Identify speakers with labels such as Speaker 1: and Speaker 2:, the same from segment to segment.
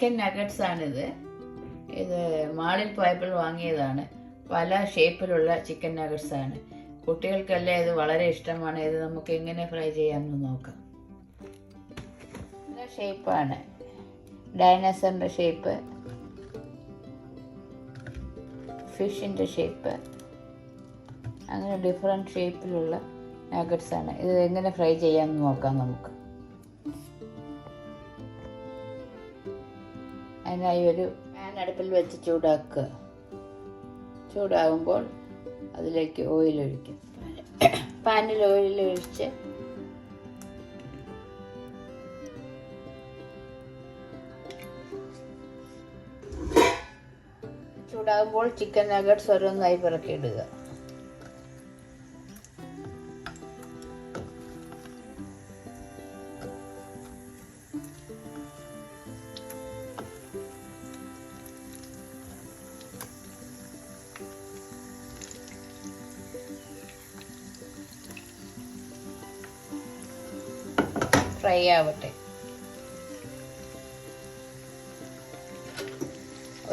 Speaker 1: Chicken nuggets ആണിത്. ഇത് മാളിൽ പോയപ്പോൾ വാങ്ങിയതാണ്. പല ഷേപ്പിലുള്ള ചിക്കൻ നഗറ്റ്സ് ആണ്. കുട്ടികൾക്കെല്ലാം ഇത് വളരെ ഇഷ്ടമാണ്. ഇത് നമുക്ക് എങ്ങനെ ഫ്രൈ ചെയ്യാമെന്ന് നോക്കാം. ഷേപ്പാണ്, ഡൈനോസറിൻ്റെ ഷേപ്പ്, ഫിഷിൻ്റെ ഷേപ്പ്, അങ്ങനെ ഡിഫറെൻറ്റ് ഷേപ്പിലുള്ള നഗറ്റ്സ് ആണ്. ഇത് എങ്ങനെ ഫ്രൈ ചെയ്യാമെന്ന് നോക്കാം നമുക്ക്. അതിനായി ഒരു പാൻ അടുപ്പിൽ വെച്ച് ചൂടാക്കുക. ചൂടാകുമ്പോൾ അതിലേക്ക് ഓയിൽ ഒഴിക്കും. പാനിൽ ഓയിൽ ഒഴിച്ച് ചൂടാകുമ്പോൾ ചിക്കൻ നഗറ്റ്സ് ഓരോന്നായി പിറക്കിയിടുക. ഫ്രൈ ആവട്ടെ.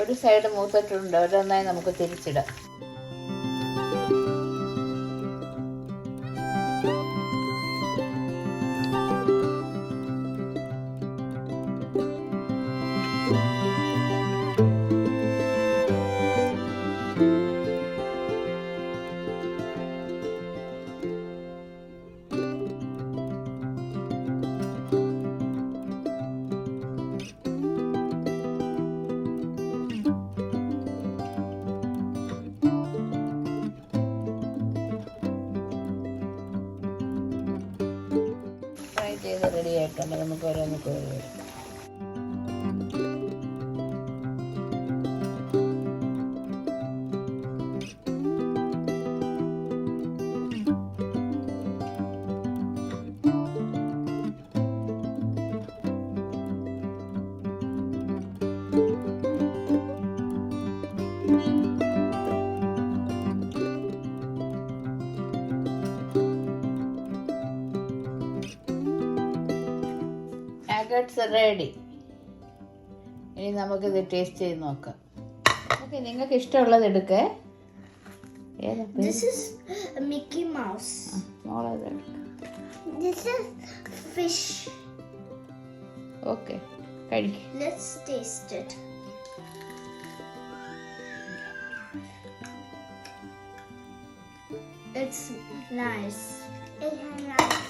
Speaker 1: ഒരു സൈഡ് മൂത്തിട്ടുണ്ട്, ഓരോന്നായി നമുക്ക് തിരിച്ചിടാം. ഫ്രൈ ചെയ്ത് റെഡി ആയിട്ടുണ്ട്. നമുക്ക് ഓരോന്ന് കോരി വരും. Nuggets ready. ഇനി നമുക്കിത് ടേസ്റ്റ് ചെയ്ത് നോക്കാം. ഓക്കെ, നിങ്ങൾക്ക് ഇഷ്ടമുള്ളത് എടുക്കേ.
Speaker 2: This is a Mickey Mouse. This is fish.
Speaker 1: Okay, കഴിക്കും.
Speaker 2: Let's taste it. It's nice. It's nice.